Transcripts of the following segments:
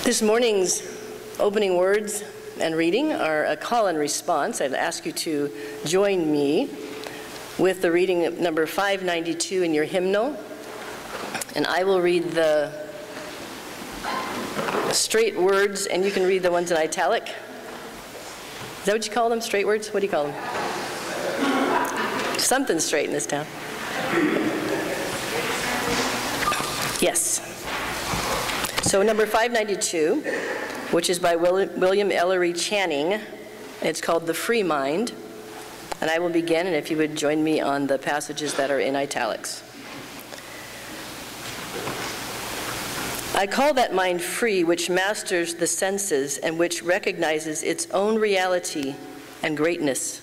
This morning's opening words and reading are a call and response. I'd ask you to join me with the reading of number 592 in your hymnal. And I will read the straight words, and you can read the ones in italic. Is that what you call them, straight words? What do you call them? Something's straight in this town. Yes. So number 592, which is by William Ellery Channing. It's called The Free Mind. And I will begin, and if you would join me on the passages that are in italics. I call that mind free which masters the senses and which recognizes its own reality and greatness.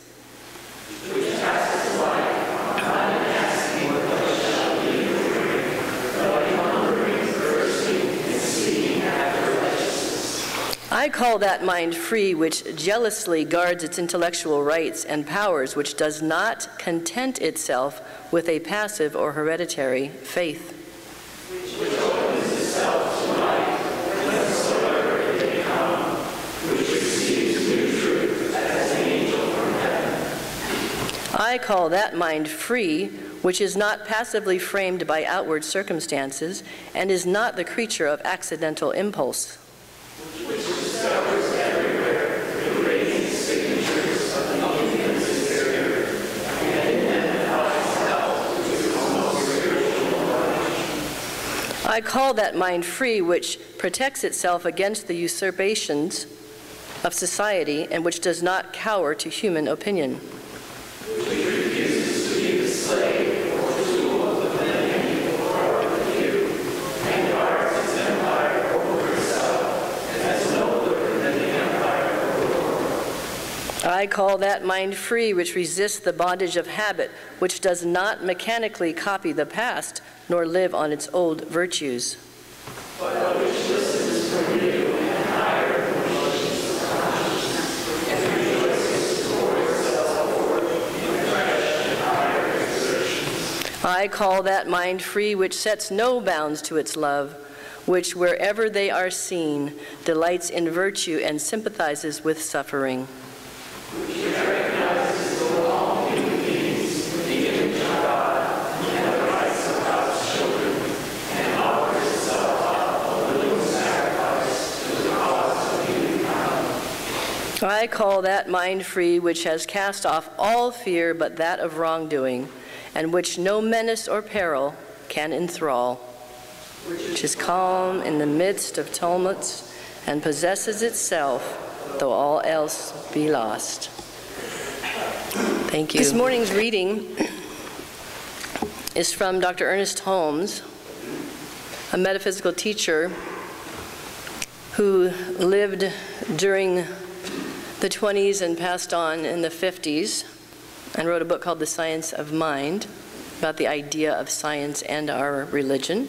I call that mind free which jealously guards its intellectual rights and powers, which does not content itself with a passive or hereditary faith. Which opens itself to light whensoever it may come, which receives new truth as an angel from heaven. I call that mind free which is not passively framed by outward circumstances and is not the creature of accidental impulse. Which discovers everywhere the radiant signatures of the Indian Spirit and identifies itself with its own spiritual knowledge. I call that mind free which protects itself against the usurpations of society and which does not cower to human opinion. Which refuses to be the slave or tool of the many or of the few and guards its empire over itself as nobler than the empire of the world. I call that mind free which resists the bondage of habit, which does not mechanically copy the past nor live on its old virtues. But which listens for new and higher emotions of consciousness and rejoices towards itself forth in fresh and higher exertions. I call that mind free which sets no bounds to its love, which wherever they are seen delights in virtue and sympathizes with suffering. Which recognizes the long human beings with the image of God and the rights of God's children, and offers itself up a willing sacrifice to the cause of humankind. I call that mind free which has cast off all fear but that of wrongdoing, and which no menace or peril can enthrall, which is calm in the midst of tumults and possesses itself, though all else be lost. Thank you. This morning's reading is from Dr. Ernest Holmes, a metaphysical teacher who lived during the 20s and passed on in the 50s, and wrote a book called The Science of Mind, about the idea of science and our religion.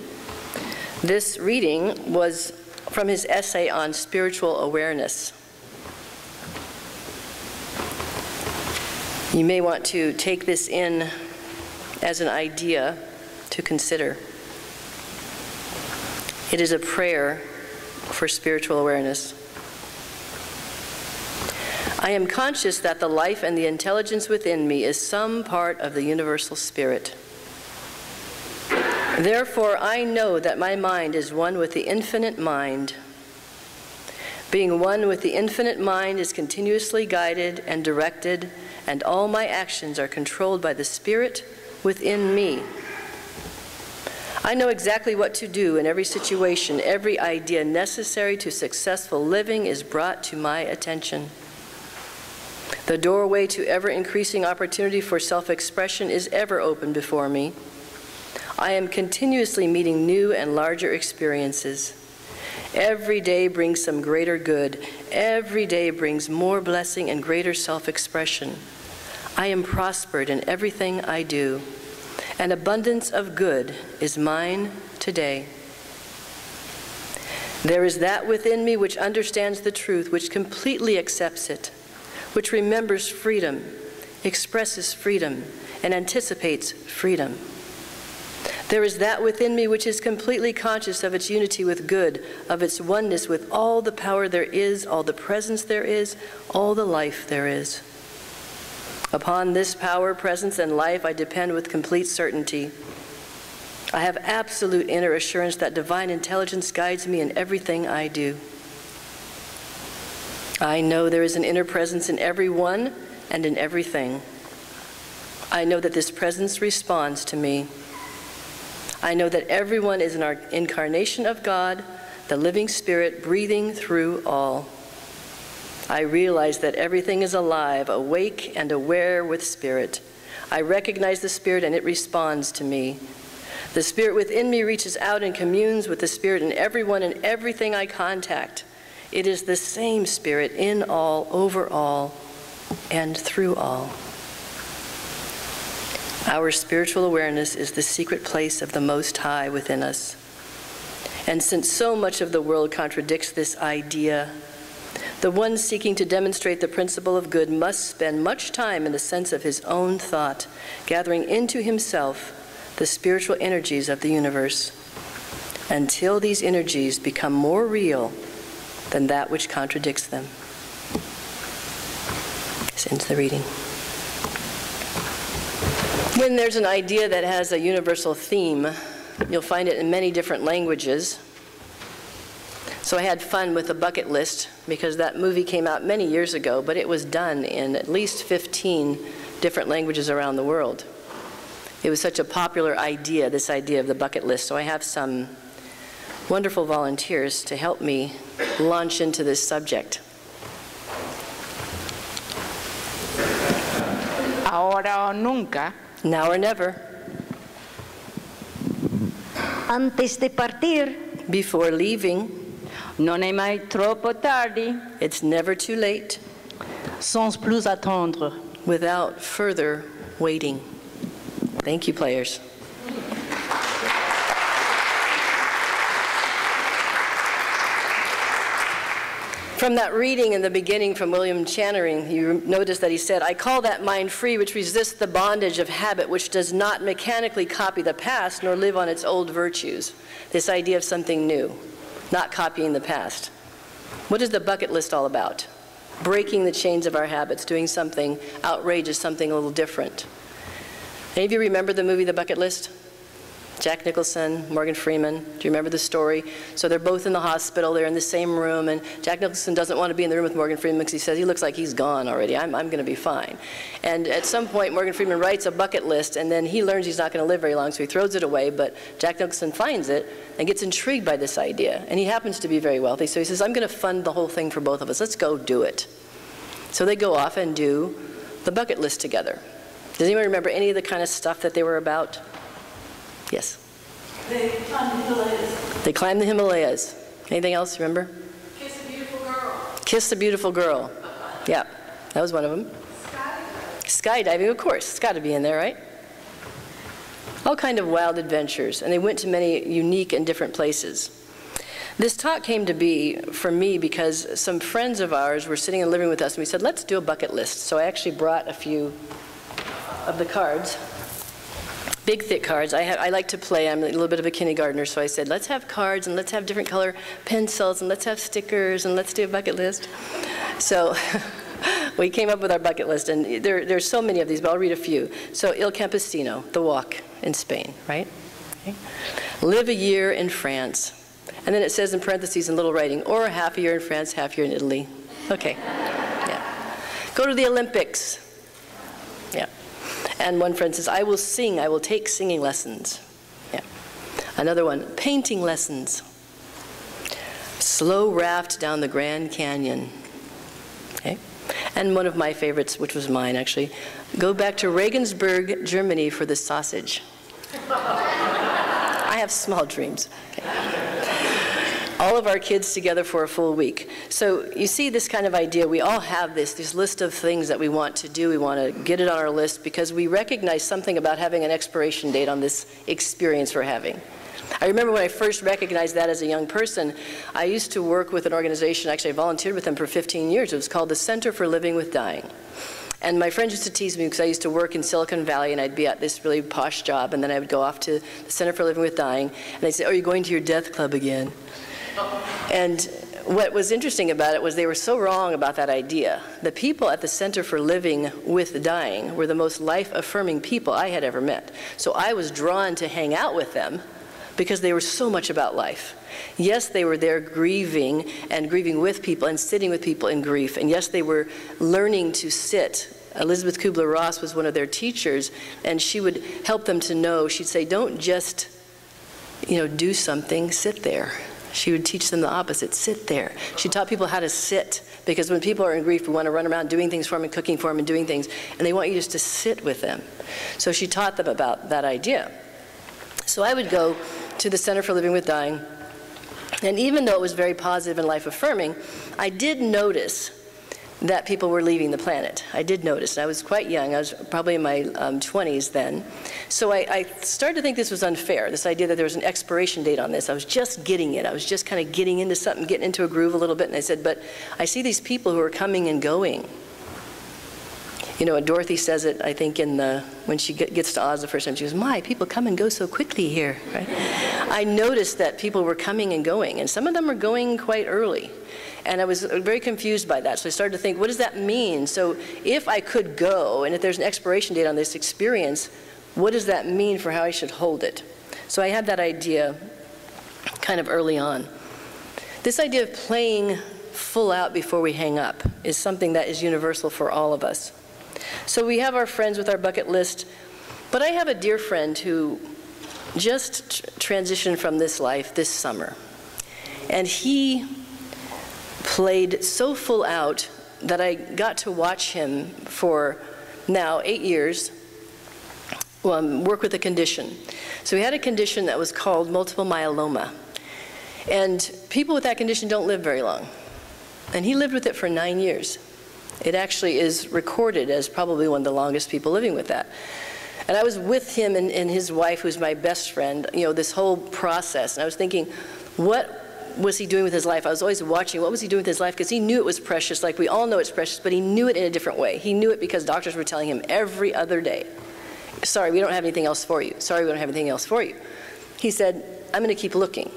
This reading was from his essay on spiritual awareness. You may want to take this in as an idea to consider. It is a prayer for spiritual awareness. I am conscious that the life and the intelligence within me is some part of the universal spirit. Therefore, I know that my mind is one with the infinite mind. Being one with the infinite mind is continuously guided and directed, and all my actions are controlled by the Spirit within me. I know exactly what to do in every situation. Every idea necessary to successful living is brought to my attention. The doorway to ever-increasing opportunity for self-expression is ever open before me. I am continuously meeting new and larger experiences. Every day brings some greater good. Every day brings more blessing and greater self-expression. I am prospered in everything I do. An abundance of good is mine today. There is that within me which understands the truth, which completely accepts it, which remembers freedom, expresses freedom, and anticipates freedom. There is that within me which is completely conscious of its unity with good, of its oneness with all the power there is, all the presence there is, all the life there is. Upon this power, presence, and life I depend with complete certainty. I have absolute inner assurance that divine intelligence guides me in everything I do. I know there is an inner presence in everyone and in everything. I know that this presence responds to me. I know that everyone is an incarnation of God, the living Spirit breathing through all. I realize that everything is alive, awake, and aware with Spirit. I recognize the Spirit and it responds to me. The Spirit within me reaches out and communes with the Spirit in everyone and everything I contact. It is the same Spirit in all, over all, and through all. Our spiritual awareness is the secret place of the Most High within us. And since so much of the world contradicts this idea, the one seeking to demonstrate the principle of good must spend much time in the sense of his own thought, gathering into himself the spiritual energies of the universe, until these energies become more real than that which contradicts them. This ends the reading. When there's an idea that has a universal theme, you'll find it in many different languages. So I had fun with the bucket list because that movie came out many years ago, but it was done in at least 15 different languages around the world. It was such a popular idea, this idea of the bucket list. So I have some wonderful volunteers to help me launch into this subject. Ahora o nunca. Now or never. Antes de partir, Before leaving. Non è mai troppo tardi. It's never too late. Sans plus attendre. Without further waiting. Thank you, players. From that reading in the beginning from William Channering, you notice that he said, I call that mind free which resists the bondage of habit, which does not mechanically copy the past nor live on its old virtues. This idea of something new, not copying the past. What is the bucket list all about? Breaking the chains of our habits, doing something outrageous, something a little different. Any of you remember the movie The Bucket List? Jack Nicholson, Morgan Freeman. Do you remember the story? So they're both in the hospital, they're in the same room, and Jack Nicholson doesn't want to be in the room with Morgan Freeman because he says he looks like he's gone already. I'm going to be fine. And at some point, Morgan Freeman writes a bucket list, and then he learns he's not going to live very long, so he throws it away, but Jack Nicholson finds it and gets intrigued by this idea. And he happens to be very wealthy, so he says, I'm going to fund the whole thing for both of us. Let's go do it. So they go off and do the bucket list together. Does anyone remember any of the kind of stuff that they were about? Yes? They climbed the Himalayas. They climbed the Himalayas. Anything else, remember? Kiss a beautiful girl. Kiss a beautiful girl. Yeah, that was one of them. Skydiving, of course. It's got to be in there, right? All kind of wild adventures. And they went to many unique and different places. This talk came to be for me because some friends of ours were sitting in the living room with us, and we said, let's do a bucket list. So I actually brought a few of the cards. Big, thick cards. I like to play. I'm a little bit of a kindergartner, so I said, let's have cards, and let's have different color pencils, and let's have stickers, and let's do a bucket list. So we came up with our bucket list, and there's so many of these, but I'll read a few. So Il Campesino, the walk in Spain, right? Okay. Live a year in France. And then it says in parentheses in little writing, or half a year in France, half a year in Italy. Okay. Yeah. Go to the Olympics. Yeah. And one friend says, I will sing, I will take singing lessons. Yeah. Another one, painting lessons. Slow raft down the Grand Canyon. Okay. And one of my favorites, which was mine actually, go back to Regensburg, Germany for the sausage. I have small dreams. Okay. All of our kids together for a full week. So you see this kind of idea, we all have this list of things that we want to do. We want to get it on our list because we recognize something about having an expiration date on this experience we're having. I remember when I first recognized that as a young person, I used to work with an organization, actually I volunteered with them for 15 years. It was called the Center for Living with Dying. And my friends used to tease me because I used to work in Silicon Valley, and I'd be at this really posh job, and then I would go off to the Center for Living with Dying, and they'd say, "Oh, you're going to your death club again." And what was interesting about it was they were so wrong about that idea. The people at the Center for Living with Dying were the most life-affirming people I had ever met. So I was drawn to hang out with them because they were so much about life. Yes, they were there grieving and grieving with people and sitting with people in grief. And yes, they were learning to sit. Elizabeth Kubler-Ross was one of their teachers, and she would help them to know. She'd say, don't just, do something, sit there. She would teach them the opposite, sit there. She taught people how to sit, because when people are in grief, we want to run around doing things for them and cooking for them and doing things, and they want you just to sit with them. So she taught them about that idea. So I would go to the Center for Living with Dying, and even though it was very positive and life-affirming, I did notice that people were leaving the planet. I did notice. I was quite young. I was probably in my 20s then. So I started to think this was unfair, this idea that there was an expiration date on this. I was just getting it. I was just kind of getting into something, getting into a groove a little bit. And I said, but I see these people who are coming and going. And Dorothy says it, I think, when she gets to Oz the first time. She goes, my, people come and go so quickly here. Right? I noticed that people were coming and going, and some of them were going quite early. And I was very confused by that. So I started to think, what does that mean? So if I could go, and if there's an expiration date on this experience, what does that mean for how I should hold it? So I had that idea kind of early on. This idea of playing full out before we hang up is something that is universal for all of us. So we have our friends with our bucket list, but I have a dear friend who just transitioned from this life this summer. And he played so full out that I got to watch him for now 8 years work with a condition. So he had a condition that was called multiple myeloma. And people with that condition don't live very long. And he lived with it for 9 years. It actually is recorded as probably one of the longest people living with that. And I was with him and his wife, who's my best friend, this whole process. And I was thinking, what was he doing with his life? I was always watching, what was he doing with his life? Because he knew it was precious, like we all know it's precious, but he knew it in a different way. He knew it because doctors were telling him every other day, sorry, we don't have anything else for you. Sorry, we don't have anything else for you. He said, I'm going to keep looking.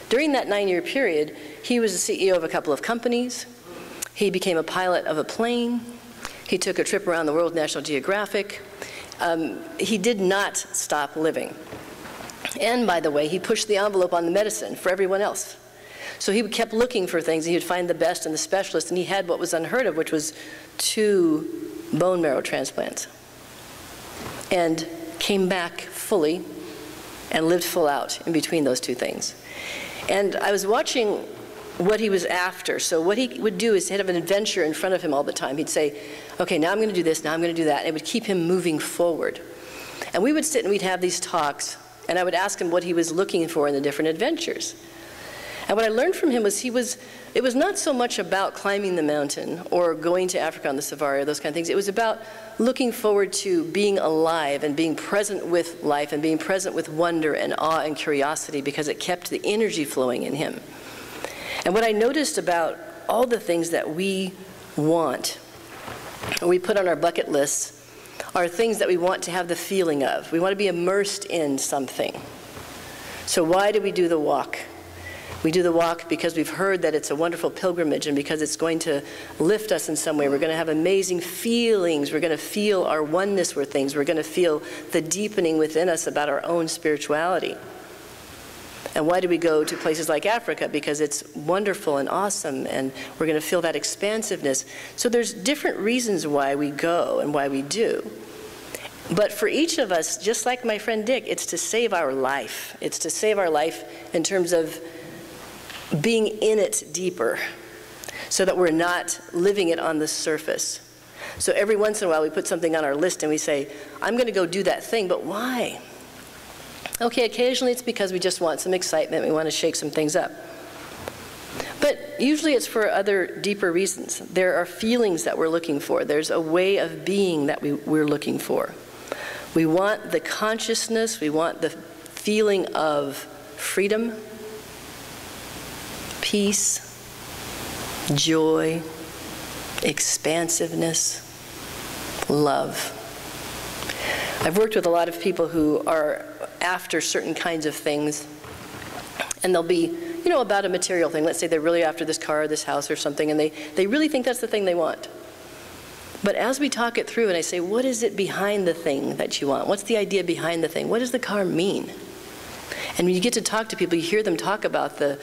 During that 9-year period, he was the CEO of a couple of companies. He became a pilot of a plane. He took a trip around the world with National Geographic. He did not stop living. And by the way, he pushed the envelope on the medicine for everyone else. So he kept looking for things, and he would find the best and the specialist, and he had what was unheard of, which was 2 bone marrow transplants. And came back fully and lived full out in between those 2 things. And I was watching what he was after. So what he would do is he'd have an adventure in front of him all the time. He'd say, okay, now I'm going to do this, now I'm going to do that. And it would keep him moving forward. And we would sit and we'd have these talks, and I would ask him what he was looking for in the different adventures. And what I learned from him was it was not so much about climbing the mountain or going to Africa on the safari or those kind of things. It was about looking forward to being alive and being present with life and being present with wonder and awe and curiosity, because it kept the energy flowing in him. And what I noticed about all the things that we want, or we put on our bucket lists, are things that we want to have the feeling of. We want to be immersed in something. So why do we do the walk? We do the walk because we've heard that it's a wonderful pilgrimage and because it's going to lift us in some way. We're going to have amazing feelings. We're going to feel our oneness with things. We're going to feel the deepening within us about our own spirituality. And why do we go to places like Africa? Because it's wonderful and awesome, and we're going to feel that expansiveness. So there's different reasons why we go and why we do. But for each of us, just like my friend Dick, it's to save our life. It's to save our life in terms of being in it deeper, so that we're not living it on the surface. So every once in a while we put something on our list and we say, I'm going to go do that thing, but why? Okay, occasionally it's because we just want some excitement, we want to shake some things up. But usually it's for other deeper reasons. There are feelings that we're looking for. There's a way of being that we're looking for. We want the consciousness, we want the feeling of freedom, peace, joy, expansiveness, love. I've worked with a lot of people who are after certain kinds of things, and they'll be, you know, about a material thing. Let's say they're really after this car or this house or something, and they really think that's the thing they want. But as we talk it through and I say, what is it behind the thing that you want? What's the idea behind the thing? What does the car mean? And when you get to talk to people, you hear them talk about the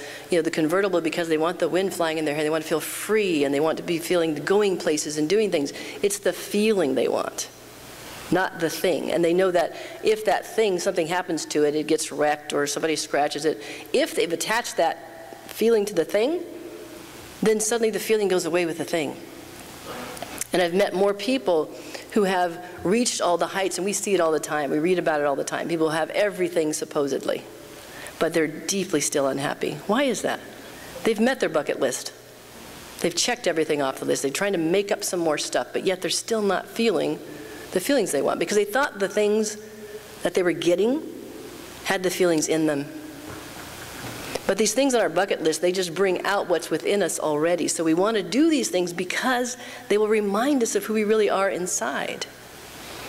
convertible because they want the wind flying in their hair. They want to feel free, and they want to be feeling going places and doing things. It's the feeling they want, not the thing. And they know that if that thing, something happens to it, it gets wrecked or somebody scratches it, if they've attached that feeling to the thing, then suddenly the feeling goes away with the thing. And I've met more people who have reached all the heights, and we see it all the time. We read about it all the time. People have everything supposedly, but they're deeply still unhappy. Why is that? They've met their bucket list. They've checked everything off the list. They're trying to make up some more stuff, but yet they're still not feeling the feelings they want because they thought the things that they were getting had the feelings in them. But these things on our bucket list, they just bring out what's within us already. So we want to do these things because they will remind us of who we really are inside.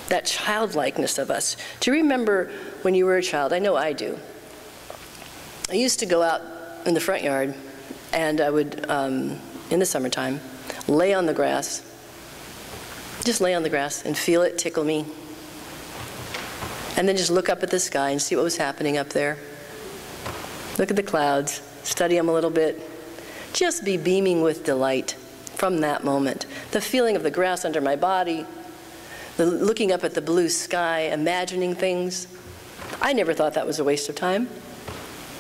That childlikeness of us. Do you remember when you were a child? I know I do. I used to go out in the front yard, and I would, in the summertime, lay on the grass. Just lay on the grass and feel it tickle me. And then just look up at the sky and see what was happening up there. Look at the clouds, study them a little bit. Just be beaming with delight from that moment. The feeling of the grass under my body, the looking up at the blue sky, imagining things. I never thought that was a waste of time.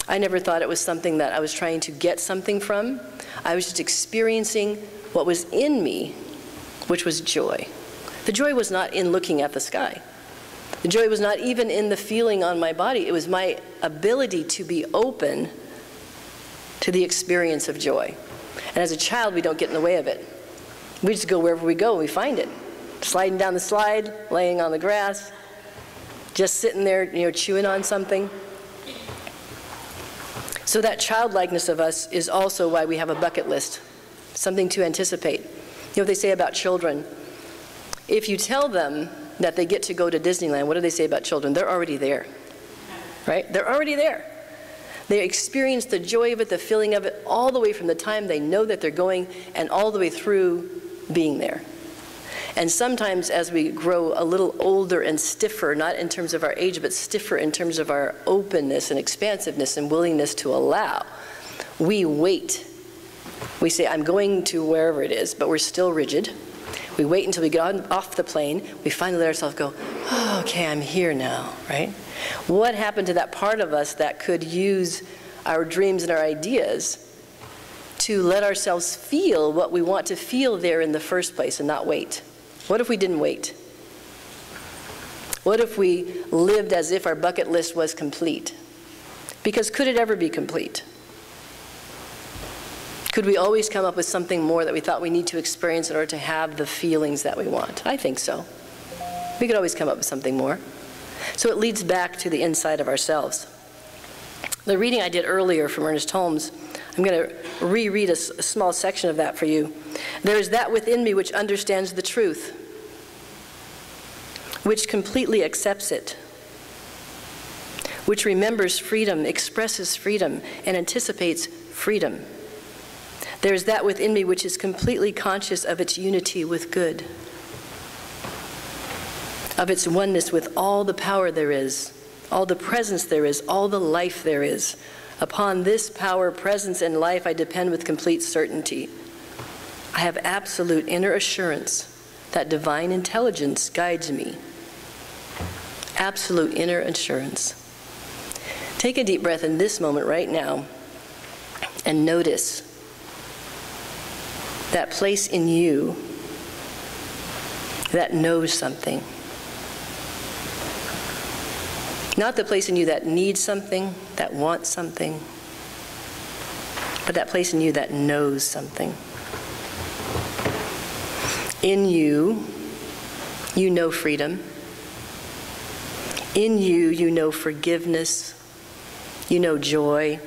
I never thought it was something that I was trying to get something from. I was just experiencing what was in me, which was joy. The joy was not in looking at the sky. The joy was not even in the feeling on my body. It was my ability to be open to the experience of joy. And as a child, we don't get in the way of it. We just go wherever we go, we find it. Sliding down the slide, laying on the grass, just sitting there, chewing on something. So that childlikeness of us is also why we have a bucket list, something to anticipate. You know what they say about children? If you tell them that they get to go to Disneyland, what do they say about children? They're already there, right? They're already there. They experience the joy of it, the feeling of it, all the way from the time they know that they're going and all the way through being there. And sometimes as we grow a little older and stiffer, not in terms of our age, but stiffer in terms of our openness and expansiveness and willingness to allow, we wait. We say, I'm going to wherever it is, but we're still rigid. We wait until we get off the plane. We finally let ourselves go, oh, okay, I'm here now, right? What happened to that part of us that could use our dreams and our ideas to let ourselves feel what we want to feel there in the first place and not wait? What if we didn't wait? What if we lived as if our bucket list was complete? Because could it ever be complete? Could we always come up with something more that we thought we need to experience in order to have the feelings that we want? I think so. We could always come up with something more. So it leads back to the inside of ourselves. The reading I did earlier from Ernest Holmes, I'm going to reread a small section of that for you. There is that within me which understands the truth, which completely accepts it, which remembers freedom, expresses freedom, and anticipates freedom. There is that within me which is completely conscious of its unity with good, of its oneness with all the power there is, all the presence there is, all the life there is. Upon this power, presence, and life I depend with complete certainty. I have absolute inner assurance that divine intelligence guides me. Absolute inner assurance. Take a deep breath in this moment right now and notice that place in you that knows something. Not the place in you that needs something, that wants something, but that place in you that knows something. In you, you know freedom. In you, you know forgiveness. You know joy.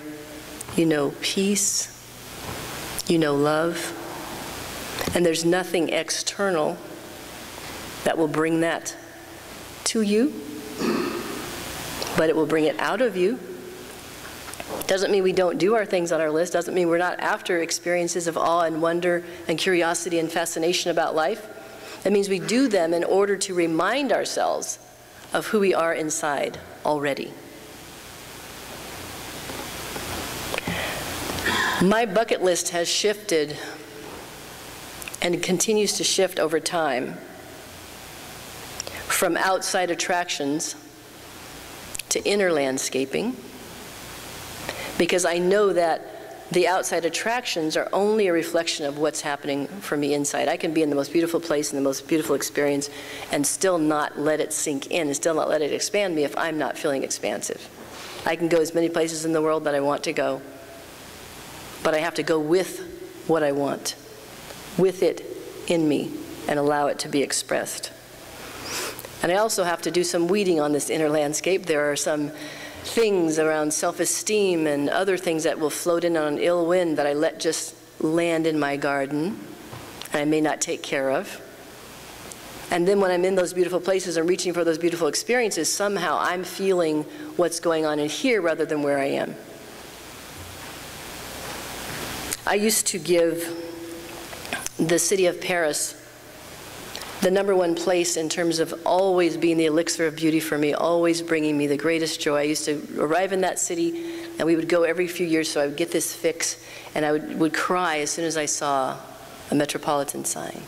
You know peace. You know love. And there's nothing external that will bring that to you, but it will bring it out of you. Doesn't mean we don't do our things on our list. Doesn't mean we're not after experiences of awe and wonder and curiosity and fascination about life. It means we do them in order to remind ourselves of who we are inside already. My bucket list has shifted and continues to shift over time from outside attractions to inner landscaping, because I know that the outside attractions are only a reflection of what's happening for me inside. I can be in the most beautiful place and the most beautiful experience and still not let it sink in and still not let it expand me if I'm not feeling expansive. I can go as many places in the world that I want to go, but I have to go with what I want, with it in me, and allow it to be expressed. And I also have to do some weeding on this inner landscape. There are some things around self-esteem and other things that will float in on an ill wind that I let just land in my garden and I may not take care of. And then when I'm in those beautiful places and reaching for those beautiful experiences, somehow I'm feeling what's going on in here rather than where I am. I used to give the city of Paris the #1 place in terms of always being the elixir of beauty for me, always bringing me the greatest joy. I used to arrive in that city, and we would go every few years, so I would get this fix, and I would cry as soon as I saw a metropolitan sign.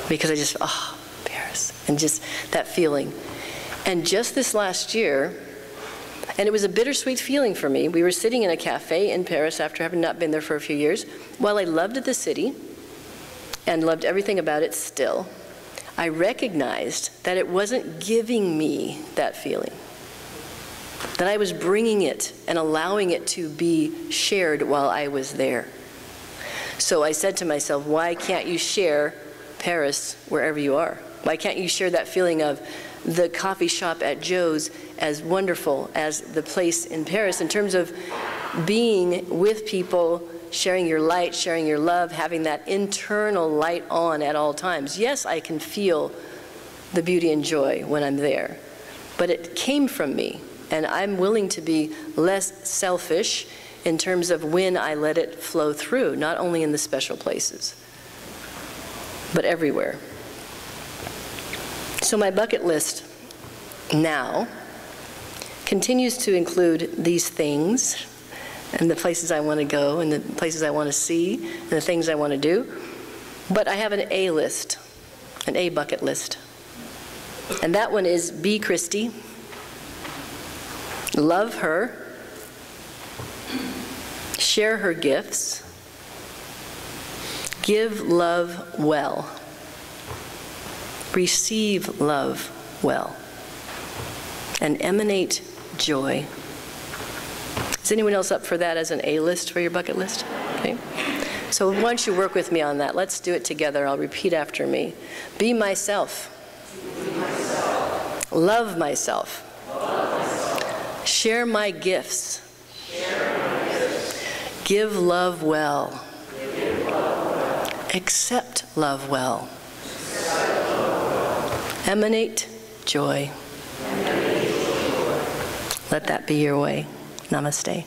Because I just, oh, Paris, and just that feeling. And just this last year, and it was a bittersweet feeling for me, we were sitting in a cafe in Paris after having not been there for a few years. While I loved the city and loved everything about it still, I recognized that it wasn't giving me that feeling, that I was bringing it and allowing it to be shared while I was there. So I said to myself, why can't you share Paris wherever you are? Why can't you share that feeling of the coffee shop at Joe's as wonderful as the place in Paris in terms of being with people, sharing your light, sharing your love, having that internal light on at all times. Yes, I can feel the beauty and joy when I'm there, but it came from me, and I'm willing to be less selfish in terms of when I let it flow through, not only in the special places, but everywhere. So my bucket list now continues to include these things, and the places I want to go, and the places I want to see, and the things I want to do. But I have an A list, an A bucket list. And that one is be Christie, love her, share her gifts, give love well, receive love well, and emanate joy. Is anyone else up for that as an A list for your bucket list? Okay. So why don't you work with me on that? Let's do it together. I'll repeat after me. Be myself. Love myself. Share my gifts. Give love well. Accept love well. Emanate joy. Let that be your way. Namaste.